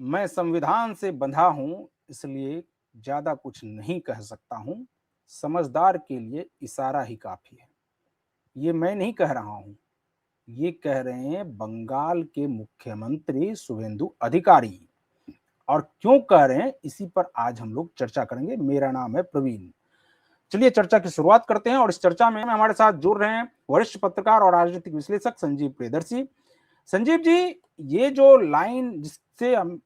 मैं संविधान से बंधा हूं, इसलिए ज्यादा कुछ नहीं कह सकता हूं। समझदार के लिए इशारा ही काफी है। ये मैं नहीं कह रहा हूं, ये कह रहे हैं बंगाल के मुख्यमंत्री शुभेंदु अधिकारी। और क्यों कह रहे हैं, इसी पर आज हम लोग चर्चा करेंगे। मेरा नाम है प्रवीण। चलिए चर्चा की शुरुआत करते हैं। और इस चर्चा में हमारे साथ जुड़ रहे हैं वरिष्ठ पत्रकार और राजनीतिक विश्लेषक संजीव प्रियदर्शी। संजीव जी, ये जो लाइन जिससे हम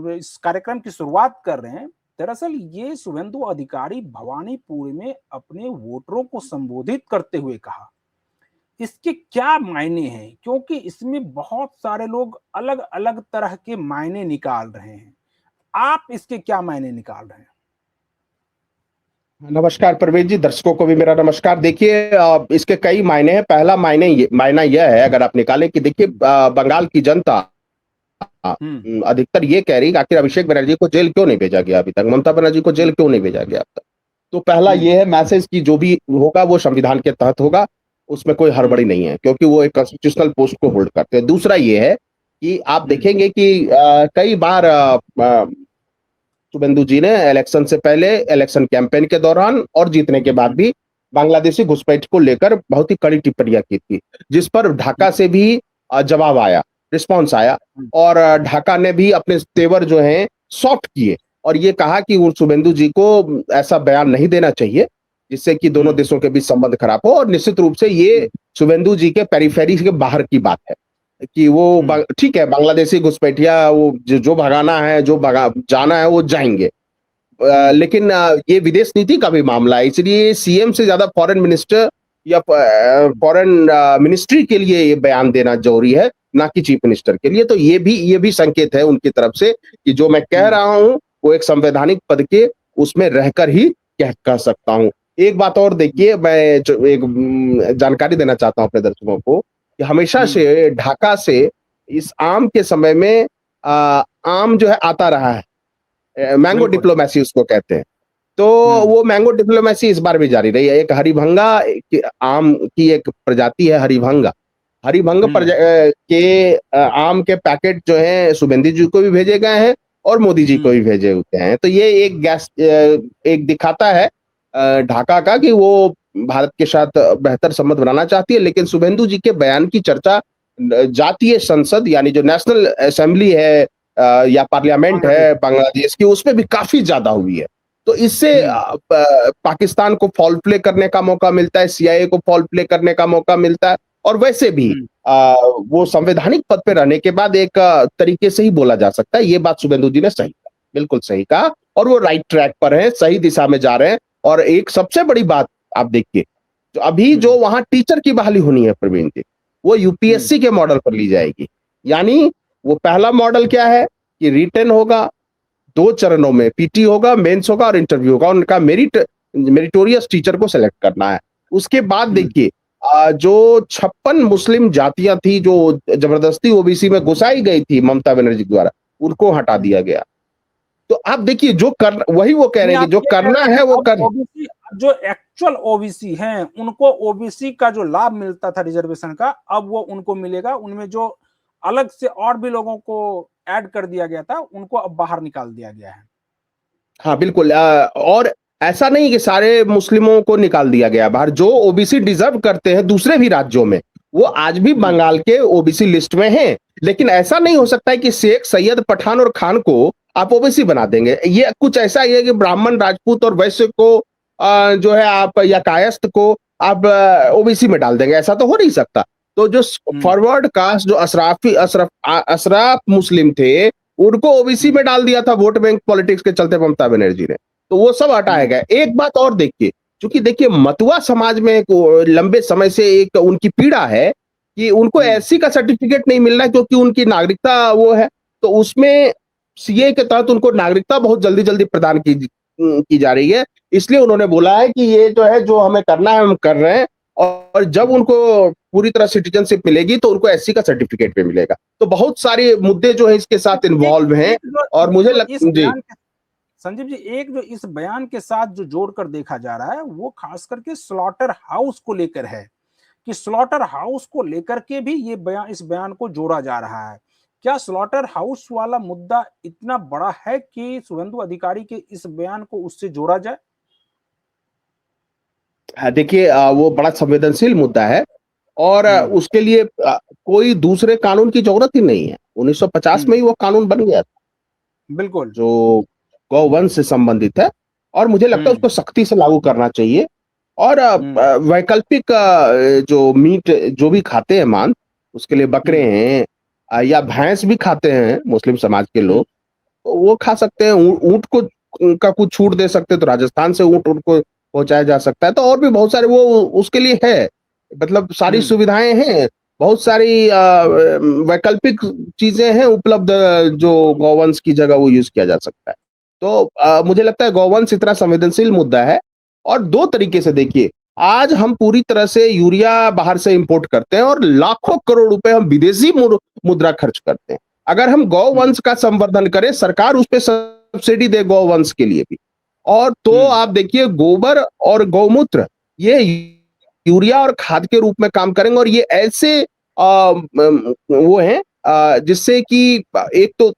इस कार्यक्रम की शुरुआत कर रहे हैं, दरअसल ये शुभेंदु अधिकारी भवानीपुर में अपने वोटरों को संबोधित करते हुए कहा, इसके क्या मायने हैं? क्योंकि इसमें बहुत सारे लोग अलग अलग तरह के मायने निकाल रहे हैं। आप इसके क्या मायने निकाल रहे हैं? नमस्कार प्रवीण जी, दर्शकों को भी मेरा नमस्कार। देखिए, इसके कई मायने हैं। पहला मायना यह है, अगर आप निकालें, कि देखिए, बंगाल की जनता हम्म। अधिकतर ये कह रही है कि आखिर अभिषेक बनर्जी को जेल क्यों नहीं भेजा गया अभी तक, ममता बनर्जी को जेल क्यों नहीं भेजा गया अब तक। तो पहला हम्म। ये है मैसेज कि जो भी होगा वो संविधान के तहत होगा, उसमें कोई हड़बड़ी हम्म। नहीं है, क्योंकि वो एक कॉन्स्टिट्यूशनल पोस्ट को होल्ड करते हैं। दूसरा ये है कि आप हम्म। देखेंगे कि कई बार शुभेंदु जी ने इलेक्शन से पहले, इलेक्शन कैंपेन के दौरान और जीतने के बाद भी बांग्लादेशी घुसपैठ को लेकर बहुत ही कड़ी टिप्पणियां की थी, जिस पर ढाका से भी जवाब आया, रिस्पॉन्स आया। और ढाका ने भी अपने तेवर जो हैं सॉफ्ट किए और ये कहा कि वो शुभेंदु जी को ऐसा बयान नहीं देना चाहिए जिससे कि दोनों देशों के बीच संबंध खराब हो। और निश्चित रूप से ये शुभेंदु जी के पेरिफेरी के बाहर की बात है कि वो ठीक है, बांग्लादेशी घुसपैठिया वो जो भगाना है, जो भगा जाना है वो जाएंगे। लेकिन ये विदेश नीति का भी मामला है, इसलिए सीएम से ज्यादा फॉरेन मिनिस्टर या फॉरेन मिनिस्ट्री के लिए ये बयान देना जरूरी है, ना कि चीफ मिनिस्टर के लिए। तो ये भी संकेत है उनकी तरफ से कि जो मैं कह रहा हूं वो एक संवैधानिक पद के उसमें रहकर ही कह सकता हूं। एक बात और देखिए, मैं एक जानकारी देना चाहता हूं अपने दर्शकों को कि हमेशा से ढाका से इस आम के समय में आम जो है आता रहा है, मैंगो बिल्कुल। डिप्लोमेसी उसको कहते हैं। तो वो मैंगो डिप्लोमेसी इस बार भी जारी रही है। एक हरिभंगा आम की एक प्रजाति है, हरिभंगा। हरिभंग के आम के पैकेट जो है शुभेंदु जी को भी भेजे गए हैं और मोदी जी को भी भेजे हुए हैं। तो ये एक दिखाता है ढाका का कि वो भारत के साथ बेहतर संबंध बनाना चाहती है। लेकिन शुभेंदु जी के बयान की चर्चा जातीय संसद यानी जो नेशनल असेंबली है या पार्लियामेंट है बांग्लादेश की, उसमें भी काफी ज्यादा हुई है। तो इससे पाकिस्तान को फॉल प्ले करने का मौका मिलता है, सीआईए को फॉल प्ले करने का मौका मिलता है। और वैसे भी वो संवैधानिक पद पे रहने के बाद एक तरीके से ही बोला जा सकता है। ये बात शुभेंदु जी ने सही कहा, बिल्कुल सही कहा, और वो राइट ट्रैक पर है, सही दिशा में जा रहे हैं। और एक सबसे बड़ी बात आप देखिए, तो अभी जो वहां टीचर की बहाली होनी है प्रवीण जी, वो यूपीएससी के मॉडल पर ली जाएगी। यानी वो पहला मॉडल क्या है कि रिटन होगा, 2 चरणों में पीटी होगा, मेंस होगा और इंटरव्यू होगा। उनका मेरिटोरियस टीचर को सेलेक्ट करना है। उसके बाद देखिए, जो 56 मुस्लिम जातियां थी जो जबरदस्ती ओबीसी में घुसाई गई थी ममता बनर्जी द्वारा, उनको हटा दिया गया। तो आप देखिए, वही वो कह रहे हैं कि जो करना है वो कर। ओबीसी जो एक्चुअल ओबीसी हैं, उनको ओबीसी का जो लाभ मिलता था रिजर्वेशन का, अब वो उनको मिलेगा। उनमें जो अलग से और भी लोगों को ऐड कर दिया गया था, उनको अब बाहर निकाल दिया गया है। हाँ बिल्कुल, और ऐसा नहीं कि सारे मुस्लिमों को निकाल दिया गया बाहर। जो ओबीसी डिजर्व करते हैं दूसरे भी राज्यों में, वो आज भी बंगाल के ओबीसी लिस्ट में हैं। लेकिन ऐसा नहीं हो सकता है कि शेख, सैयद, पठान और खान को आप ओबीसी बना देंगे। ये कुछ ऐसा ही है कि ब्राह्मण, राजपूत और वैश्य को जो है आप, या कायस्थ को आप ओबीसी में डाल देंगे, ऐसा तो हो नहीं सकता। तो जो फॉरवर्ड कास्ट, जो अशराफ मुस्लिम थे, उनको ओबीसी में डाल दिया था वोट बैंक पॉलिटिक्स के चलते ममता बनर्जी ने। तो वो सब हटाया गया। एक बात और देखिए, क्योंकि देखिए मतुआ समाज में एक लंबे समय से एक उनकी पीड़ा है कि उनको एससी का सर्टिफिकेट नहीं मिल रहा है, क्योंकि उनकी नागरिकता वो है। तो उसमें सीए के तहत उनको नागरिकता बहुत जल्दी जल्दी प्रदान की जा रही है। इसलिए उन्होंने बोला है कि ये जो है, जो हमें करना है हम कर रहे हैं, और जब उनको पूरी तरह सिटीजनशिप मिलेगी तो उनको एससी का सर्टिफिकेट भी मिलेगा। तो बहुत सारे मुद्दे जो है इसके साथ इन्वॉल्व हैं। और मुझे जी संजीव जी, एक जो इस बयान के साथ जो जोड़कर देखा जा रहा है, वो खास करके स्लॉटर हाउस को लेकर है, कि स्लॉटर हाउस को लेकर के भी ये बयान, इस बयान को जोड़ा जा रहा है क्या स्लॉटर हाउस वाला मुद्दा इतना बड़ा है कि शुभेंदु अधिकारी के इस बयान को उससे जोड़ा जाए? देखिए, वो बड़ा संवेदनशील मुद्दा है और उसके लिए कोई दूसरे कानून की जरूरत ही नहीं है। 1950 में ही वो कानून बन गया था बिल्कुल। जो गौवंश से संबंधित है और मुझे लगता है उसको सख्ती से लागू करना चाहिए। और वैकल्पिक जो मीट जो भी खाते हैं मांस, उसके लिए बकरे हैं या भैंस भी खाते हैं मुस्लिम समाज के लोग, तो वो खा सकते हैं। ऊंट को उनका कुछ छूट दे सकते हैं, तो राजस्थान से ऊंट उनको पहुंचाया जा सकता है। तो और भी बहुत सारे वो उसके लिए है, मतलब सारी सुविधाएं हैं, बहुत सारी वैकल्पिक चीजें हैं उपलब्ध जो गौवंश की जगह वो यूज किया जा सकता है। तो मुझे लगता है गौवंश इतना संवेदनशील मुद्दा है। और दो तरीके से देखिए, आज हम पूरी तरह से यूरिया बाहर से इंपोर्ट करते हैं और लाखों करोड़ रुपए हम विदेशी मुद्रा खर्च करते हैं। अगर हम गौवंश का संवर्धन करें, सरकार उस पर सब्सिडी दे गौवंश के लिए भी, और तो आप देखिए गोबर और गौमूत्र ये यूरिया और खाद के रूप में काम करेंगे। और ये ऐसे वो हैं जिससे कि एक तो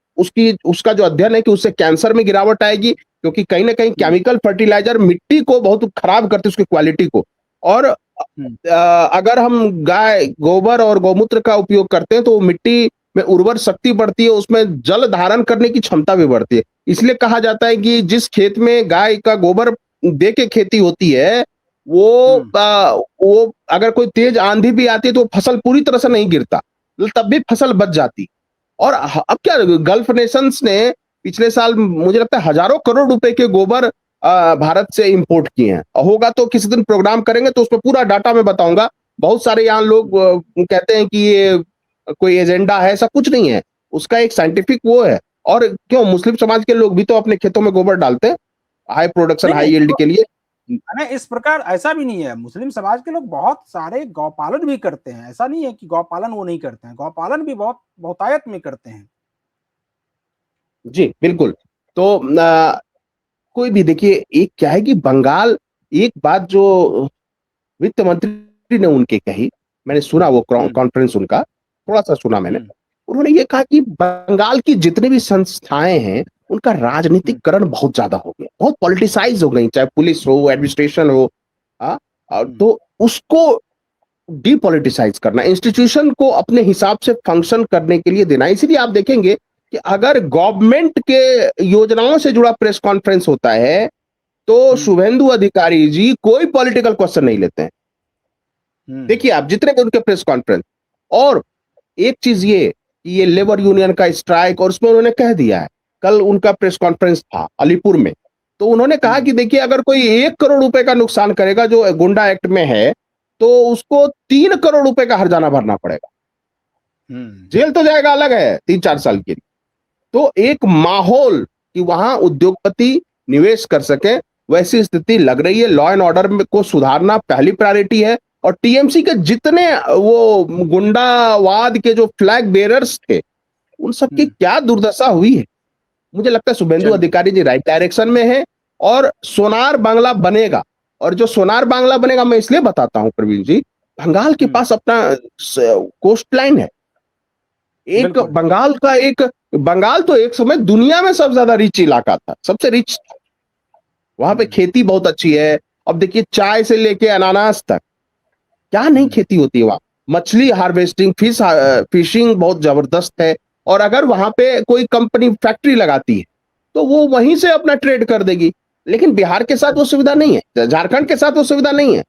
उसका जो अध्ययन है कि उससे कैंसर में गिरावट आएगी, क्योंकि कहीं ना कहीं केमिकल फर्टिलाइजर मिट्टी को बहुत खराब करते हैं, उसकी क्वालिटी को। और अगर हम गाय गोबर और गौमूत्र का उपयोग करते हैं तो मिट्टी में उर्वर शक्ति बढ़ती है, उसमें जल धारण करने की क्षमता भी बढ़ती है। इसलिए कहा जाता है कि जिस खेत में गाय का गोबर दे के खेती होती है, वो अगर कोई तेज आंधी भी आती है तो फसल पूरी तरह से नहीं गिरता, तब भी फसल बच जाती। और अब क्या, गल्फ नेशंस ने पिछले साल मुझे लगता है हजारों करोड़ रुपए के गोबर भारत से इंपोर्ट किए हैं। होगा तो किसी दिन प्रोग्राम करेंगे तो उसमें पूरा डाटा मैं बताऊंगा। बहुत सारे यहाँ लोग कहते हैं कि ये कोई एजेंडा है, ऐसा कुछ नहीं है, उसका एक साइंटिफिक वो है। और क्यों, मुस्लिम समाज के लोग भी तो अपने खेतों में गोबर डालते हैं हाई प्रोडक्शन हाई यील्ड के लिए। इस प्रकार ऐसा भी नहीं है, मुस्लिम समाज के लोग बहुत सारे गौपालन भी करते हैं। ऐसा नहीं है कि गौपालन वो नहीं करते हैं, गौपालन भी बहुतायत में करते हैं। जी बिल्कुल। तो कोई भी देखिए, एक क्या है कि बंगाल, एक बात जो वित्त मंत्री ने उनके कही, मैंने सुना वो कॉन्फ्रेंस उनका, थोड़ा सा सुना मैंने। उन्होंने ये कहा कि बंगाल की जितनी भी संस्थाएं हैं उनका राजनीतिकरण बहुत ज्यादा हो गया, बहुत पॉलिटिसाइज हो गई, चाहे पुलिस हो एडमिनिस्ट्रेशन हो। तो उसको डीपॉलिटिसाइज करना, इंस्टीट्यूशन को अपने हिसाब से फंक्शन करने के लिए देना। इसीलिए आप देखेंगे कि अगर गवर्नमेंट के योजनाओं से जुड़ा प्रेस कॉन्फ्रेंस होता है तो शुभेंदु अधिकारी जी कोई पॉलिटिकल क्वेश्चन नहीं लेते हैं। देखिए आप जितने भी उनके प्रेस कॉन्फ्रेंस। और एक चीज ये लेबर यूनियन का स्ट्राइक, और उसमें उन्होंने कह दिया है, कल उनका प्रेस कॉन्फ्रेंस था अलीपुर में, तो उन्होंने कहा कि देखिए अगर कोई 1 करोड़ रुपए का नुकसान करेगा जो गुंडा एक्ट में है, तो उसको 3 करोड़ रुपए का हर्जाना भरना पड़ेगा। जेल तो जाएगा अलग है 3-4 साल के लिए। तो एक माहौल कि वहां उद्योगपति निवेश कर सके, वैसी स्थिति लग रही है। लॉ एंड ऑर्डर को सुधारना पहली प्रायोरिटी है। और टीएमसी के जितने वो गुंडावाद के जो फ्लैग बेरर्स थे, उन सबकी क्या दुर्दशा हुई है। मुझे लगता है शुभेंदु अधिकारी जी राइट डायरेक्शन में है और सोनार बांग्ला बनेगा। और जो सोनार बांग्ला बनेगा, मैं इसलिए बताता हूं प्रवीण जी, बंगाल के पास अपना कोस्ट लाइन है। एक बंगाल तो एक समय दुनिया में सबसे ज्यादा रिच इलाका था, सबसे रिच था। वहां पे खेती बहुत अच्छी है। अब देखिए चाय से लेके अनानास तक क्या नहीं खेती होती है वहां। मछली हार्वेस्टिंग, फिशिंग बहुत जबरदस्त है। और अगर वहां पे कोई कंपनी फैक्ट्री लगाती है तो वो वहीं से अपना ट्रेड कर देगी। लेकिन बिहार के साथ वो सुविधा नहीं है, झारखंड के साथ वो सुविधा नहीं है।